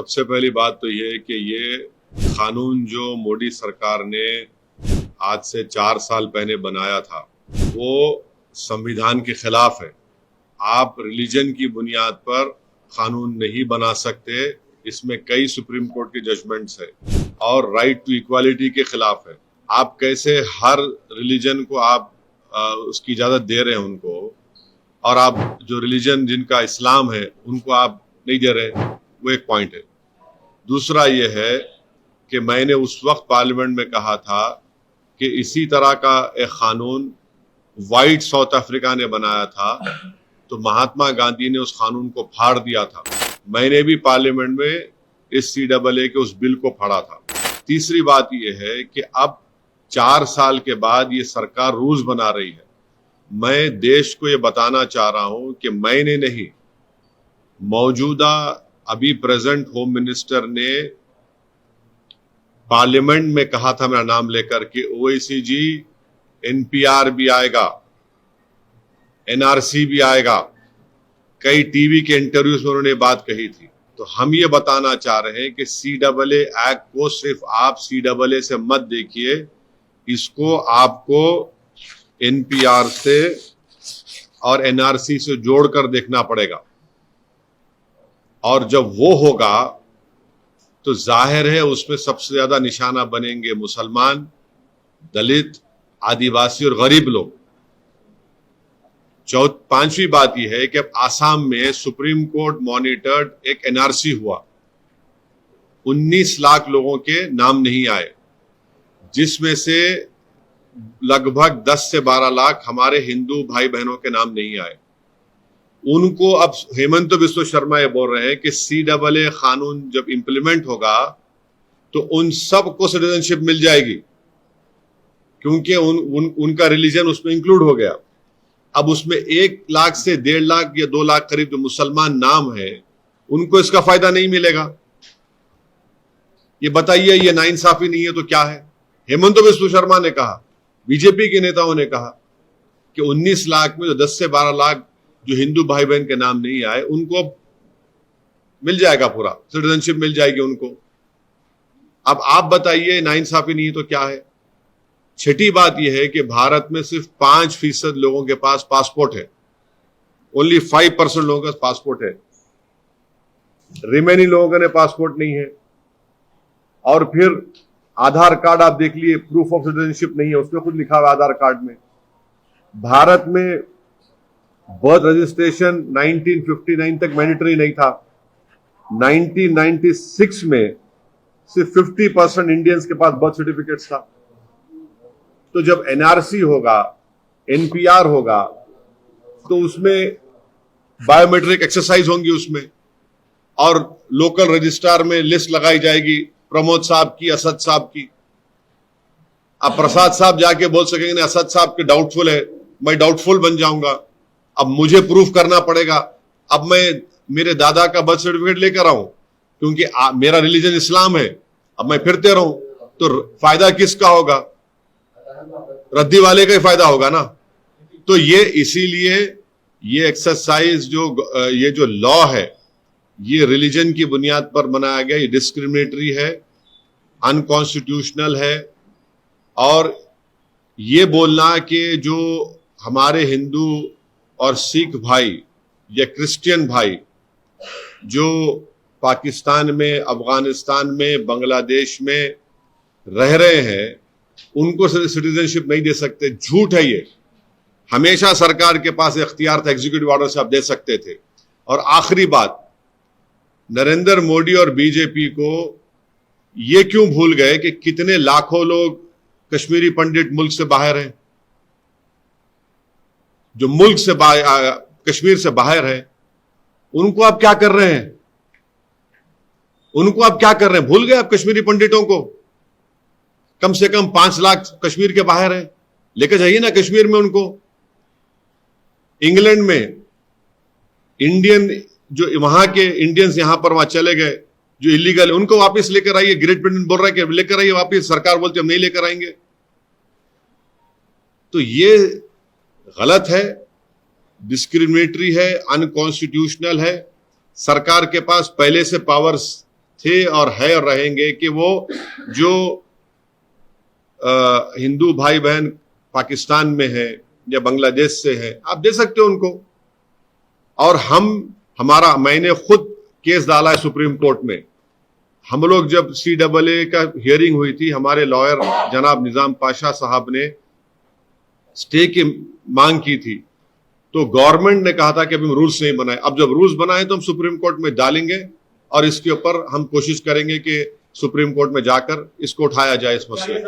सबसे पहली बात तो ये है कि ये कानून जो मोदी सरकार ने आज से 4 साल पहले बनाया था वो संविधान के खिलाफ है। आप रिलीजन की बुनियाद पर कानून नहीं बना सकते, इसमें कई सुप्रीम कोर्ट के जजमेंट्स है और राइट टू इक्वालिटी के खिलाफ है। आप कैसे हर रिलीजन को आप उसकी इजाजत दे रहे हैं उनको, और आप जो रिलीजन जिनका इस्लाम है उनको आप नहीं दे रहे, वो एक पॉइंट है। दूसरा ये है कि मैंने उस वक्त पार्लियामेंट में कहा था कि इसी तरह का एक कानून वाइट साउथ अफ्रीका ने बनाया था, तो महात्मा गांधी ने उस कानून को फाड़ दिया था। मैंने भी पार्लियामेंट में इस CAA के उस बिल को फाड़ा था। तीसरी बात यह है कि अब 4 साल के बाद ये सरकार रूल्स बना रही है। मैं देश को ये बताना चाह रहा हूं कि मैंने नहीं, मौजूदा अभी प्रेजेंट होम मिनिस्टर ने पार्लियामेंट में कहा था मेरा नाम लेकर के ओवैसी जी NPR भी आएगा, NRC भी आएगा। कई टीवी के इंटरव्यूज में उन्होंने बात कही थी। तो हम ये बताना चाह रहे हैं कि CAA एक्ट को सिर्फ आप CAA से मत देखिए, इसको आपको NPR से और NRC से जोड़कर देखना पड़ेगा। और जब वो होगा तो जाहिर है उसमें सबसे ज्यादा निशाना बनेंगे मुसलमान, दलित, आदिवासी और गरीब लोग। पांचवी बात यह है कि अब आसाम में सुप्रीम कोर्ट मॉनिटर्ड एक NRC हुआ, 19 लाख लोगों के नाम नहीं आए, जिसमें से लगभग 10 से 12 लाख हमारे हिंदू भाई बहनों के नाम नहीं आए। उनको अब हेमंत बिस्वा शर्मा ये बोल रहे हैं कि CAA कानून जब इंप्लीमेंट होगा तो उन सबको सिटीजनशिप मिल जाएगी, क्योंकि उनका रिलीजन उसमें इंक्लूड हो गया। अब उसमें 1 लाख से 1.5 लाख या 2 लाख करीब जो मुसलमान नाम है, उनको इसका फायदा नहीं मिलेगा। ये बताइए, ये नाइंसाफी नहीं है तो क्या है? हेमंत बिस्वा शर्मा ने कहा, बीजेपी के नेताओं ने कहा कि 19 लाख में जो 10 से 12 लाख जो हिंदू भाई बहन के नाम नहीं आए उनको मिल जाएगा, पूरा सिटीजनशिप मिल जाएगी उनको। अब आप बताइए नाइंसाफी नहीं है तो क्या है? छठी बात यह है कि भारत में सिर्फ 5% लोगों के पास पासपोर्ट है, ओनली 5% लोगों के पास पासपोर्ट है, रिमेनिंग लोगों के पासपोर्ट नहीं है। और फिर आधार कार्ड आप देख लिए, प्रूफ ऑफ सिटीजनशिप नहीं है, उसमें कुछ लिखा हुआ आधार कार्ड में। भारत में बर्थ रजिस्ट्रेशन 1959 तक मैंडेटरी नहीं था। 1996 में सिर्फ 50% इंडियंस के पास बर्थ सर्टिफिकेट्स था। तो जब NRC होगा, NPR होगा, तो उसमें बायोमेट्रिक एक्सरसाइज होंगी उसमें, और लोकल रजिस्ट्रार में लिस्ट लगाई जाएगी प्रमोद साहब की, असद साहब की। अब प्रसाद साहब जाके बोल सकेंगे असद साहब के डाउटफुल है, मैं डाउटफुल बन जाऊंगा। अब मुझे प्रूफ करना पड़ेगा। अब मैं मेरे दादा का बर्थ सर्टिफिकेट लेकर आऊं क्योंकि मेरा रिलीजन इस्लाम है, अब मैं फिरते रहूं तो फायदा किसका होगा? रद्दी वाले का ही फायदा होगा ना। तो ये इसीलिए ये एक्सरसाइज ये जो लॉ है, ये रिलीजन की बुनियाद पर बनाया गया, ये डिस्क्रिमिनेटरी है, अनकॉन्स्टिट्यूशनल है। और ये बोलना कि जो हमारे हिंदू और सिख भाई या क्रिश्चियन भाई जो पाकिस्तान में, अफगानिस्तान में, बांग्लादेश में रह रहे हैं, उनको सिटीजनशिप नहीं दे सकते, झूठ है ये। हमेशा सरकार के पास इख्तियार था, एग्जीक्यूटिव ऑर्डर से आप दे सकते थे। और आखिरी बात, नरेंद्र मोदी और बीजेपी को ये क्यों भूल गए कि कितने लाखों लोग कश्मीरी पंडित मुल्क से बाहर हैं, जो मुल्क से कश्मीर से बाहर है, उनको आप क्या कर रहे हैं? उनको आप क्या कर रहे हैं? भूल गए आप कश्मीरी पंडितों को? कम से कम 5 लाख कश्मीर के बाहर है, लेकर जाइए ना कश्मीर में उनको। इंग्लैंड में इंडियन जो वहां के इंडियंस यहां पर वहां चले गए जो इलीगल, उनको वापस लेकर आइए। ग्रेट ब्रिटेन बोल रहा है कि लेकर आइए वापस, सरकार बोलती है हम नहीं लेकर आएंगे। तो ये गलत है, डिस्क्रिमिनेटरी है, अनकॉन्स्टिट्यूशनल है। सरकार के पास पहले से पावर्स थे और है और रहेंगे कि वो जो हिंदू भाई बहन पाकिस्तान में है या बांग्लादेश से है, आप दे सकते हो उनको। और मैंने खुद केस डाला है सुप्रीम कोर्ट में। हम लोग जब CAA का हियरिंग हुई थी, हमारे लॉयर जनाब निजाम पाशा साहब ने स्टे की मांग की थी, तो गवर्नमेंट ने कहा था कि अभी हम रूल्स नहीं बनाए। अब जब रूल्स बनाए तो हम सुप्रीम कोर्ट में डालेंगे और इसके ऊपर हम कोशिश करेंगे कि सुप्रीम कोर्ट में जाकर इसको उठाया जाए, इस मसले को।